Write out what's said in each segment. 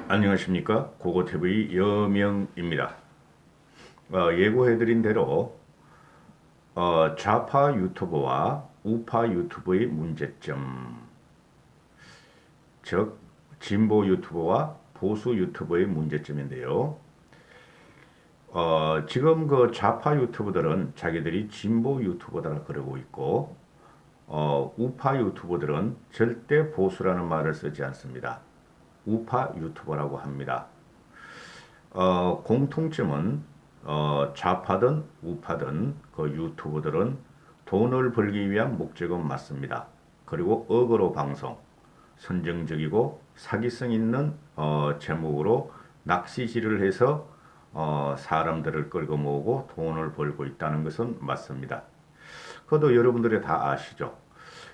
안녕하십니까. 고고TV 여명입니다. 예고해드린 대로 좌파 유튜버와 우파 유튜버의 문제점, 즉 진보 유튜버와 보수 유튜버의 문제점인데요. 지금 그 좌파 유튜버들은 자기들이 진보 유튜버다 그러고 있고, 우파 유튜버들은 절대 보수라는 말을 쓰지 않습니다. 우파 유튜버라고 합니다. 공통점은 좌파든 우파든 그 유튜버들은 돈을 벌기 위한 목적은 맞습니다. 그리고 어그로 방송, 선정적이고 사기성 있는 제목으로 낚시질을 해서 사람들을 끌고 모으고 돈을 벌고 있다는 것은 맞습니다. 그것도 여러분들이 다 아시죠.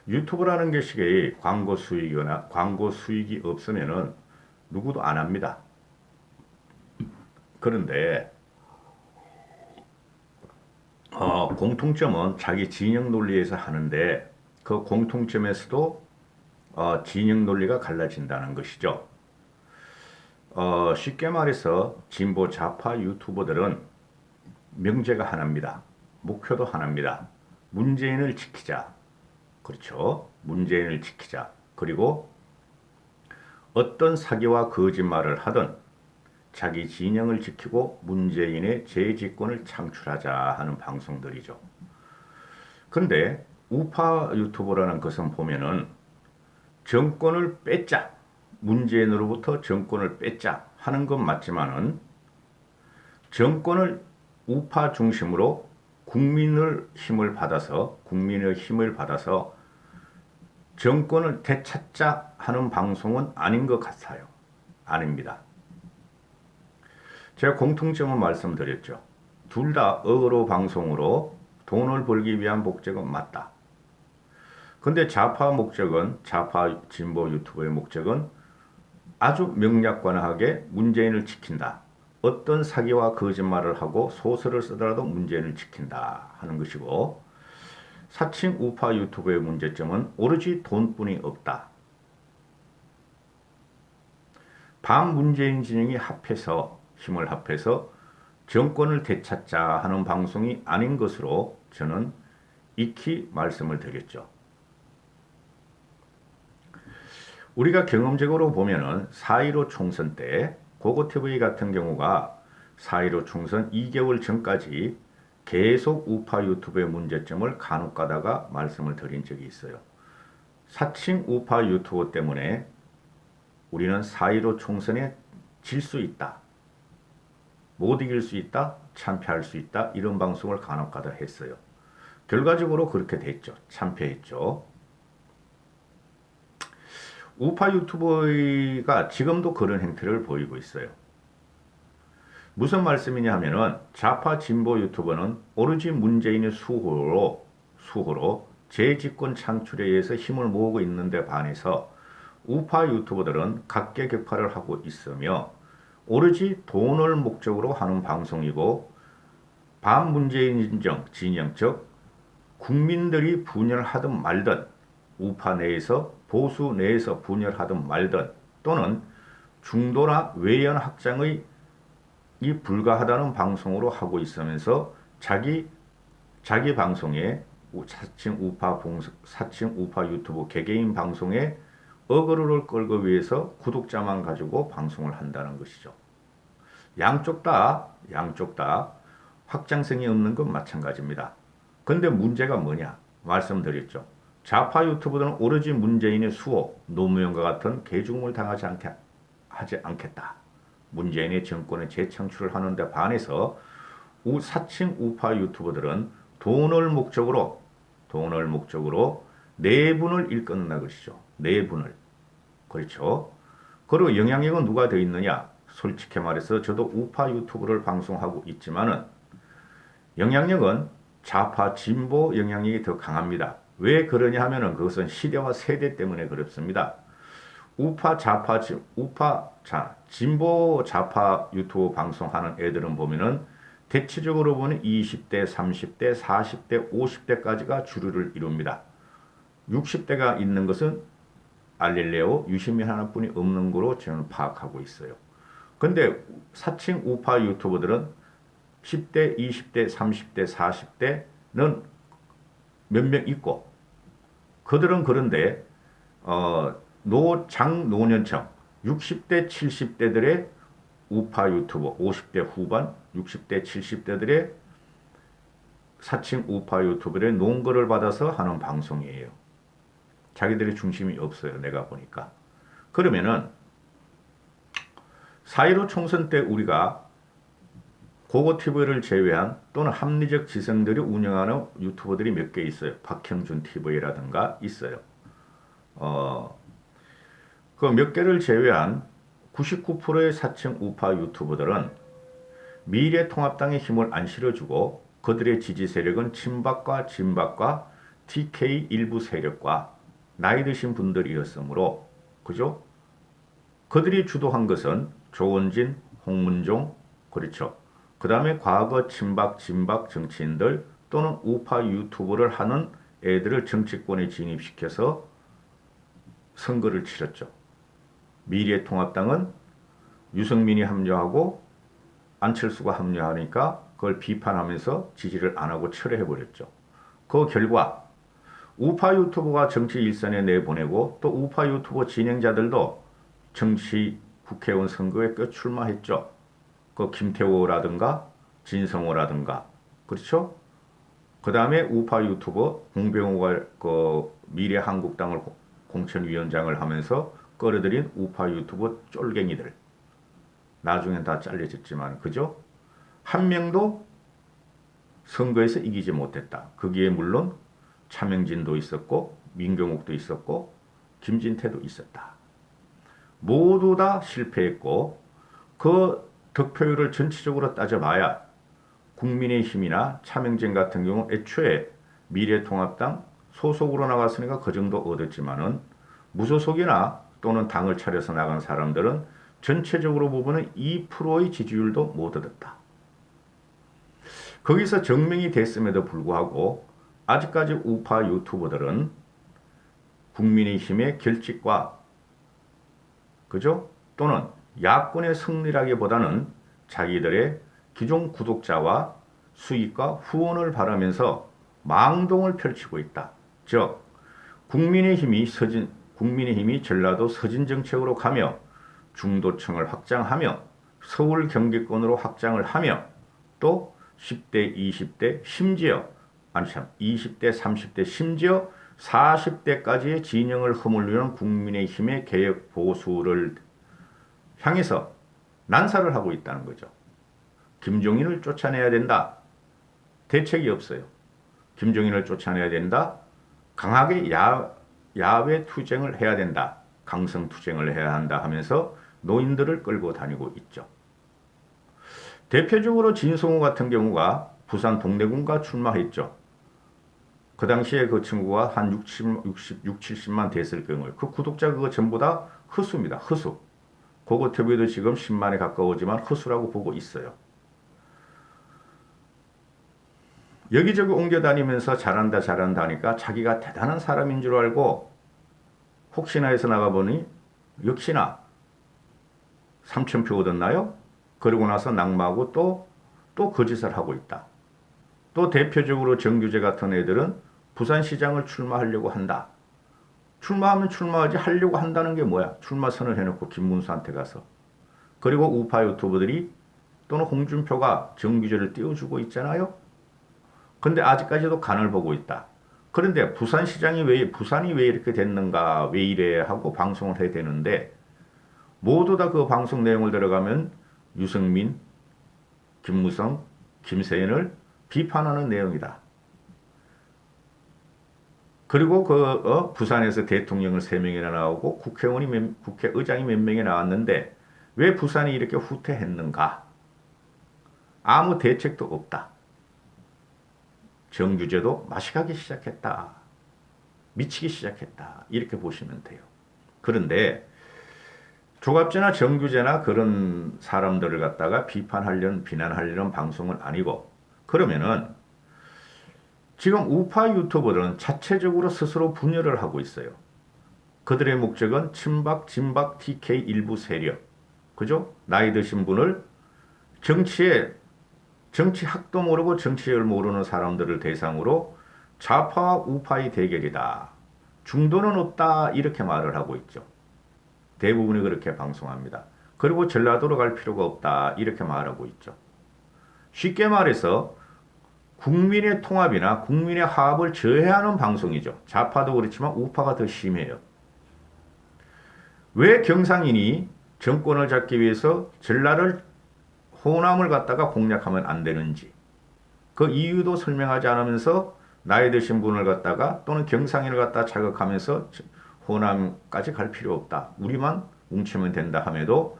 유튜브라는 것이 광고 수익이거나 광고 수익이 없으면은 누구도 안 합니다. 그런데 공통점은 자기 진영 논리에서 하는데 그 공통점에서도 진영 논리가 갈라진다는 것이죠. 쉽게 말해서 진보 좌파 유튜버들은 명제가 하나입니다. 목표도 하나입니다. 문재인을 지키자. 그렇죠. 문재인을 지키자. 그리고 어떤 사기와 거짓말을 하든 자기 진영을 지키고 문재인의 재집권을 창출하자 하는 방송들이죠. 근데 우파 유튜버라는 것은 보면은 정권을 뺏자, 문재인으로부터 정권을 뺏자 하는 건 맞지만은 정권을 우파 중심으로 국민의 힘을 받아서 정권을 되찾자 하는 방송은 아닌 것 같아요. 아닙니다. 제가 공통점은 말씀드렸죠. 둘 다 어그로 방송으로 돈을 벌기 위한 목적은 맞다. 근데 좌파 진보 유튜버의 목적은 아주 명약관하게 문재인을 지킨다. 어떤 사기와 거짓말을 하고 소설을 쓰더라도 문재인을 지킨다 하는 것이고, 사칭 우파 유튜버의 문제점은 오로지 돈뿐이 없다. 반문재인 진영이 힘을 합해서 정권을 되찾자 하는 방송이 아닌 것으로 저는 익히 말씀을 드렸죠. 우리가 경험적으로 보면은 4.15 총선 때 고고TV 같은 경우가 4.15 총선 2개월 전까지 계속 우파 유튜브의 문제점을 간혹 가다가 말씀을 드린 적이 있어요. 사칭 우파 유튜브 때문에 우리는 4.15 총선에 질 수 있다. 못 이길 수 있다. 참패할 수 있다. 이런 방송을 간혹 가다 했어요. 결과적으로 그렇게 됐죠. 참패했죠. 우파 유튜버가 지금도 그런 행태를 보이고 있어요. 무슨 말씀이냐 하면은 좌파 진보 유튜버는 오로지 문재인의 수호로 재집권 창출에 의해서 힘을 모으고 있는데 반해서 우파 유튜버들은 각계격파를 하고 있으며 오로지 돈을 목적으로 하는 방송이고, 반문재인 진영 즉 국민들이 분열하든 말든, 우파 내에서 보수 내에서 분열하든 말든, 또는 중도나 외연 확장의 이 불가하다는 방송으로 하고 있으면서 자기 방송에 사칭 우파 유튜브 개개인 방송에 어그로를 끌기 위해서 구독자만 가지고 방송을 한다는 것이죠. 양쪽 다 확장성이 없는 건 마찬가지입니다. 근데 문제가 뭐냐? 말씀드렸죠. 좌파 유튜브들은 오로지 문재인의 수호, 노무현과 같은 개죽음을 하지 않겠다. 문재인의 정권의 재창출을 하는데 반해서 사칭 우파 유튜버들은 돈을 목적으로 내분을 일컫는다 것이죠. 내분을. 그렇죠. 그리고 영향력은 누가 더 있느냐? 솔직히 말해서 저도 우파 유튜브를 방송하고 있지만은 영향력은 좌파 진보 영향력이 더 강합니다. 왜 그러냐 하면은 그것은 시대와 세대 때문에 그렇습니다. 진보 좌파 유튜브 방송하는 애들은 보면은 대체적으로 보면 20대, 30대, 40대, 50대까지가 주류를 이룹니다. 60대가 있는 것은 알릴레오, 유시민 하나뿐이 없는 거로 저는 파악하고 있어요. 근데 사칭 우파 유튜버들은 10대, 20대, 30대, 40대는 몇 명 있고 그들은 그런데 장노년층 60대, 70대들의 우파 유튜버 50대 후반, 60대, 70대들의 사칭 우파 유튜버들의 논거를 받아서 하는 방송이에요. 자기들의 중심이 없어요. 내가 보니까. 그러면은 4.15 총선 때 우리가 고고TV를 제외한 또는 합리적 지성들이 운영하는 유튜버들이 몇 개 있어요. 박형준 TV라든가 있어요. 그 몇 개를 제외한 99%의 사칭 우파 유튜버들은 미래통합당의 힘을 안 실어주고 그들의 지지 세력은 친박과 진박과 TK 일부 세력과 나이 드신 분들이었으므로 그죠? 그들이 주도한 것은 조원진, 홍문종 그렇죠. 그 다음에 과거 친박, 진박 정치인들 또는 우파 유튜브를 하는 애들을 정치권에 진입시켜서 선거를 치렀죠. 미래통합당은 유승민이 합류하고 안철수가 합류하니까 그걸 비판하면서 지지를 안 하고 철회해버렸죠. 그 결과 우파 유튜버가 정치 일선에 내보내고 또 우파 유튜버 진행자들도 정치 국회의원 선거에 출마했죠. 그 김태호라든가 진성호라든가 그렇죠? 그 다음에 우파 유튜버 홍병호가 그 미래한국당을 공천위원장을 하면서 끌어들인 우파 유튜버 쫄갱이들 나중엔 다 잘려졌지만 그죠? 한 명도 선거에서 이기지 못했다. 거기에 물론 차명진도 있었고 민경욱도 있었고 김진태도 있었다. 모두 다 실패했고 그 득표율을 전체적으로 따져봐야 국민의힘이나 차명진 같은 경우 애초에 미래통합당 소속으로 나갔으니까 그 정도 얻었지만은 무소속이나 또는 당을 차려서 나간 사람들은 전체적으로 보면은 2%의 지지율도 못 얻었다. 거기서 증명이 됐음에도 불구하고 아직까지 우파 유튜버들은 국민의힘의 결집과 그죠? 또는 야권의 승리라기보다는 자기들의 기존 구독자와 수익과 후원을 바라면서 망동을 펼치고 있다. 즉 국민의힘이 전라도 서진 정책으로 가며 중도층을 확장하며 서울 경기권으로 확장을 하며 또 10대, 20대 심지어 20대, 30대 심지어 40대까지의 진영을 허물려는 국민의힘의 개혁 보수를 향해서 난사를 하고 있다는 거죠. 김종인을 쫓아내야 된다. 대책이 없어요. 김종인을 쫓아내야 된다. 강하게 야외 투쟁을 해야 된다. 강성 투쟁을 해야 한다 하면서 노인들을 끌고 다니고 있죠. 대표적으로 진성호 같은 경우가 부산 동래군가 출마했죠. 그 당시에 그 친구가 한 70만 됐을 경우에 그 구독자 그거 전부 다 허수입니다. 허수. 고고TV도 지금 10만에 가까우지만 허수라고 보고 있어요. 여기저기 옮겨다니면서 잘한다 하니까 자기가 대단한 사람인 줄 알고 혹시나 해서 나가보니 역시나 3,000표 얻었나요? 그러고 나서 낙마하고 또 거짓을 하고 있다. 또 대표적으로 정규재 같은 애들은 부산시장을 출마하려고 한다. 출마하면 출마하지 하려고 한다는 게 뭐야? 출마 선언해놓고 김문수한테 가서. 그리고 우파 유튜버들이 또는 홍준표가 정규재를 띄워주고 있잖아요. 근데 아직까지도 간을 보고 있다. 그런데 부산이 왜 이렇게 됐는가, 왜 이래 하고 방송을 해야 되는데 모두 다 그 방송 내용을 들어가면 유승민, 김무성, 김세연을 비판하는 내용이다. 그리고 부산에서 대통령을 3명이나 나오고 국회의장이 몇 명이 나왔는데 왜 부산이 이렇게 후퇴했는가? 아무 대책도 없다. 정규제도 마시가기 시작했다. 미치기 시작했다. 이렇게 보시면 돼요. 그런데 조갑제나 정규제나 그런 사람들을 갖다가 비난하려는 방송은 아니고 그러면은 지금 우파 유튜버들은 자체적으로 스스로 분열을 하고 있어요. 그들의 목적은 친박, 진박, TK 일부 세력, 그죠? 나이 드신 분을 정치 학도 모르고 정치를 모르는 사람들을 대상으로 좌파와 우파의 대결이다. 중도는 없다. 이렇게 말을 하고 있죠. 대부분이 그렇게 방송합니다. 그리고 전라도로 갈 필요가 없다. 이렇게 말하고 있죠. 쉽게 말해서 국민의 통합이나 국민의 화합을 저해하는 방송이죠. 좌파도 그렇지만 우파가 더 심해요. 왜 경상인이 정권을 잡기 위해서 전라를 호남을 갖다가 공략하면 안 되는지 그 이유도 설명하지 않으면서 나이 드신 분을 갖다가 또는 경상인을 갖다 자극하면서 호남까지 갈 필요 없다. 우리만 뭉치면 된다 함에도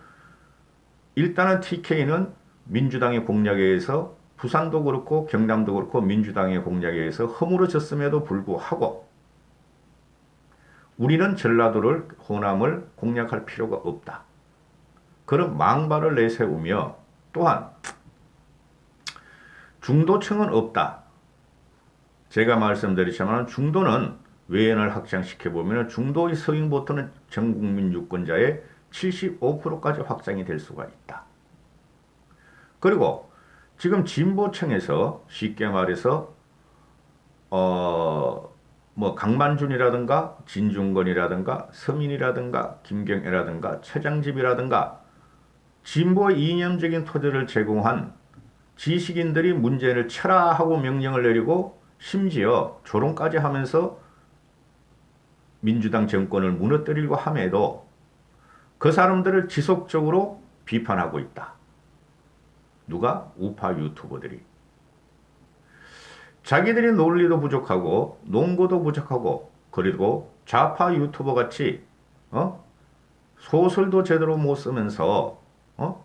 일단은 TK는 민주당의 공략에 의해서 부산도 그렇고 경남도 그렇고 민주당의 공략에 의해서 허물어졌음에도 불구하고 우리는 전라도를 호남을 공략할 필요가 없다. 그런 망발을 내세우며 또한 중도층은 없다. 제가 말씀드렸지만 중도는 외연을 확장시켜보면 중도의 서인보트는 전국민 유권자의 75%까지 확장이 될 수가 있다. 그리고 지금 진보층에서 쉽게 말해서 뭐 강만준이라든가 진중권이라든가 서민이라든가 김경애라든가 최장집이라든가 진보의 이념적인 토대를 제공한 지식인들이 문제를 쳐라 하고 명령을 내리고 심지어 조롱까지 하면서 민주당 정권을 무너뜨리고 함에도 그 사람들을 지속적으로 비판하고 있다. 누가? 우파 유튜버들이. 자기들이 논리도 부족하고 논거도 부족하고 그리고 좌파 유튜버 같이 소설도 제대로 못 쓰면서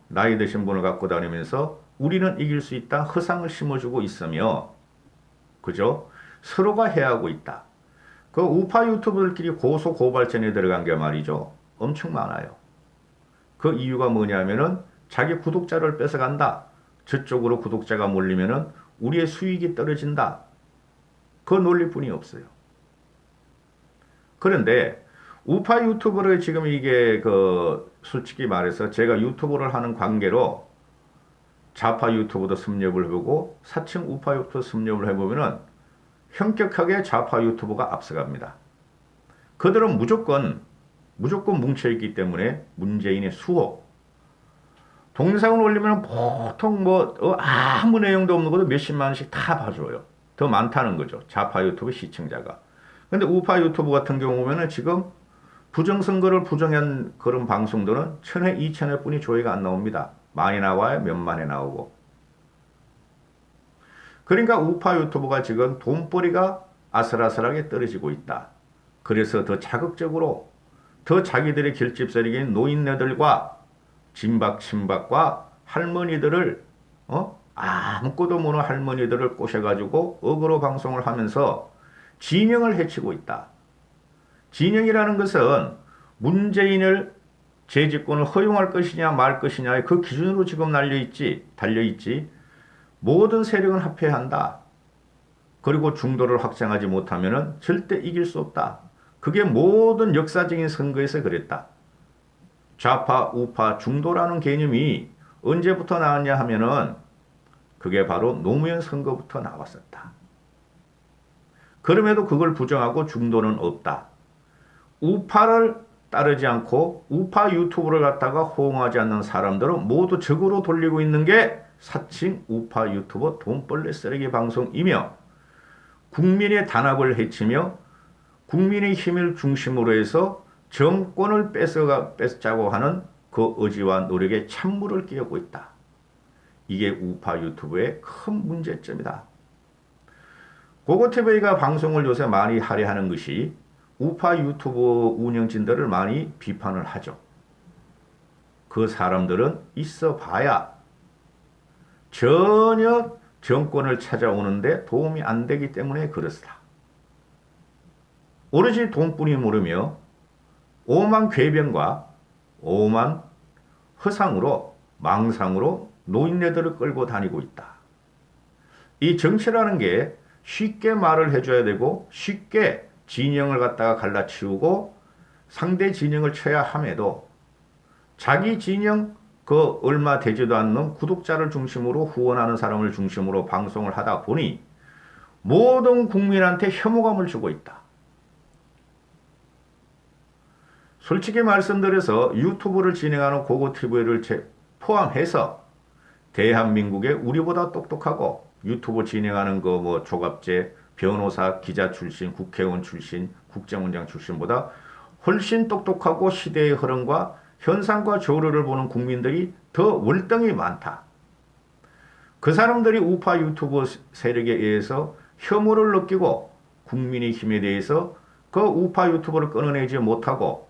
나이 드신 분을 갖고 다니면서 우리는 이길 수 있다 허상을 심어주고 있으며 그죠? 서로가 해하고 있다. 그 우파 유튜버들끼리 고소 고발전에 들어간 게 말이죠. 엄청 많아요. 그 이유가 뭐냐면은 자기 구독자를 뺏어간다. 저쪽으로 구독자가 몰리면은 우리의 수익이 떨어진다. 그 논리뿐이 없어요. 그런데 우파 유튜버를 지금 이게 솔직히 말해서 제가 유튜브를 하는 관계로 좌파 유튜브도 섭렵을 해보고 사칭 우파 유튜브 섭렵을 해보면은 현격하게 좌파 유튜브가 앞서갑니다. 그들은 무조건 뭉쳐있기 때문에 문재인의 수호. 동영상을 올리면 보통 아무 내용도 없는 것도 몇십만 원씩 다 봐줘요. 더 많다는 거죠. 좌파 유튜브 시청자가. 근데 우파 유튜브 같은 경우 보면은 지금 부정선거를 부정한 그런 방송들은 1000회, 2000회 뿐이 조회가 안 나옵니다. 많이 나와야 몇만에 나오고. 그러니까 우파 유튜브가 지금 돈벌이가 아슬아슬하게 떨어지고 있다. 그래서 더 자극적으로 더 자기들의 결집세력인 노인네들과 진박, 친박과 할머니들을 아무것도 모르는 할머니들을 꼬셔가지고 어그로 방송을 하면서 진영을 해치고 있다. 진영이라는 것은 문재인을 재집권을 허용할 것이냐 말 것이냐의 그 기준으로 지금 달려있지. 모든 세력은 합해야 한다. 그리고 중도를 확장하지 못하면 절대 이길 수 없다. 그게 모든 역사적인 선거에서 그랬다. 좌파, 우파, 중도라는 개념이 언제부터 나왔냐 하면은 그게 바로 노무현 선거부터 나왔었다. 그럼에도 그걸 부정하고 중도는 없다. 우파를 따르지 않고 우파 유튜브를 갖다가 호응하지 않는 사람들은 모두 적으로 돌리고 있는 게 사칭 우파 유튜버 돈벌레 쓰레기 방송이며 국민의 단합을 해치며 국민의 힘을 중심으로 해서 정권을 뺏자고 하는 그 의지와 노력에 찬물을 끼얹고 있다. 이게 우파 유튜브의 큰 문제점이다. 고고TV가 방송을 요새 많이 할애하는 것이 우파 유튜브 운영진들을 많이 비판을 하죠. 그 사람들은 있어 봐야 전혀 정권을 찾아오는데 도움이 안 되기 때문에 그렇다. 오로지 돈뿐이 모르며 오만 궤변과 오만 허상으로 망상으로 노인네들을 끌고 다니고 있다. 이 정치라는 게 쉽게 말을 해줘야 되고 쉽게 진영을 갖다가 갈라치우고 상대 진영을 쳐야 함에도 자기 진영 그 얼마 되지도 않는 구독자를 중심으로 후원하는 사람을 중심으로 방송을 하다 보니 모든 국민한테 혐오감을 주고 있다. 솔직히 말씀드려서 유튜브를 진행하는 고고TV를 포함해서 대한민국에 우리보다 똑똑하고 유튜브 진행하는 그 뭐 조갑제, 변호사, 기자 출신, 국회의원 출신, 국정원장 출신보다 훨씬 똑똑하고 시대의 흐름과 현상과 조류를 보는 국민들이 더 월등히 많다. 그 사람들이 우파 유튜브 세력에 의해서 혐오를 느끼고 국민의힘에 대해서 그 우파 유튜브를 끊어내지 못하고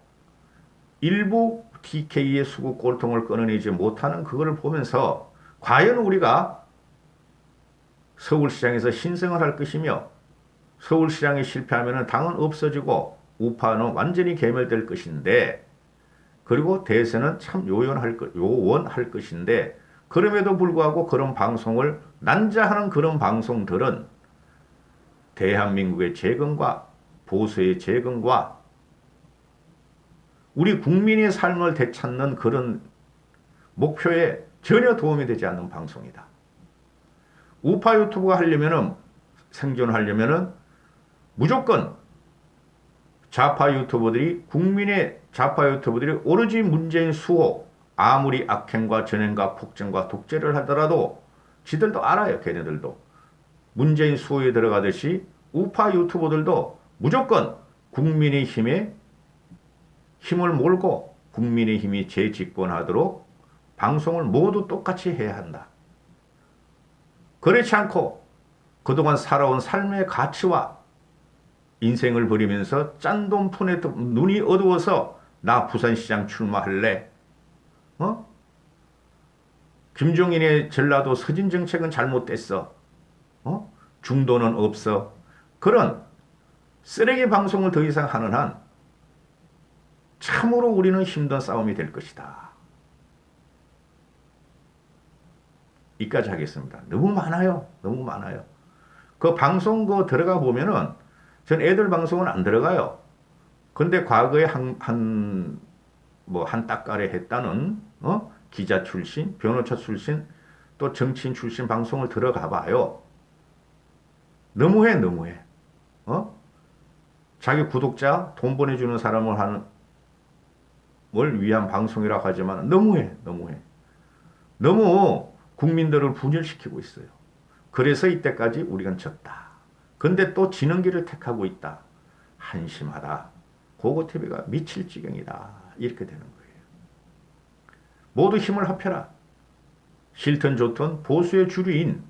일부 TK의 수구 꼴통을 끊어내지 못하는 그거를 보면서 과연 우리가 서울시장에서 신성을 할 것이며 서울시장에 실패하면 당은 없어지고 우파는 완전히 괴멸될 것인데 그리고 대세는 참 요원할 것인데 그럼에도 불구하고 그런 방송을 난자하는 그런 방송들은 대한민국의 재건과 보수의 재건과 우리 국민의 삶을 되찾는 그런 목표에 전혀 도움이 되지 않는 방송이다. 우파 유튜브가 하려면은 생존하려면은 무조건 좌파 유튜버들이 국민의 좌파 유튜버들이 오로지 문재인 수호 아무리 악행과 전행과 폭정과 독재를 하더라도 지들도 알아요. 걔네들도 문재인 수호에 들어가듯이 우파 유튜버들도 무조건 국민의힘에 힘을 몰고 국민의힘이 재집권하도록 방송을 모두 똑같이 해야 한다. 그렇지 않고 그동안 살아온 삶의 가치와 인생을 버리면서 짠돈 푼에 눈이 어두워서 나 부산시장 출마할래. 김종인의 전라도 서진 정책은 잘못됐어. 중도는 없어. 그런 쓰레기 방송을 더 이상 하는 한 참으로 우리는 힘든 싸움이 될 것이다. 이까지 하겠습니다. 너무 많아요. 너무 많아요. 그 방송 들어가 보면은 전 애들 방송은 안 들어가요. 근데 과거에 한 딱가래 했다는 기자 출신, 변호사 출신, 또 정치인 출신 방송을 들어가 봐요. 너무해. 자기 구독자 돈 보내주는 사람을 위한 방송이라고 하지만 너무해. 너무 국민들을 분열시키고 있어요. 그래서 이때까지 우리가 졌다. 근데 또 지는 길을 택하고 있다. 한심하다. 고고TV가 미칠 지경이다. 이렇게 되는 거예요. 모두 힘을 합해라. 싫든 좋든 보수의 주류인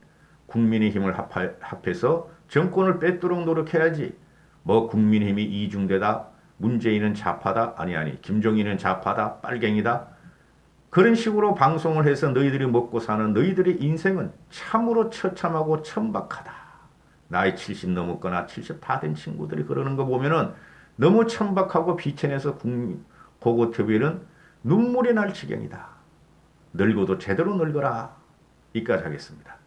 국민의 힘을 합해서 정권을 뺏도록 노력해야지. 뭐 국민의힘이 이중대다. 문재인은 좌파다. 아니 김종인은 좌파다. 빨갱이다. 그런 식으로 방송을 해서 너희들이 먹고 사는 너희들의 인생은 참으로 처참하고 천박하다. 나이 70 넘었거나 70 다 된 친구들이 그러는 거 보면은 너무 천박하고 비천해서 고고TV는 눈물이 날 지경이다. 늙어도 제대로 늙어라. 이까지 하겠습니다.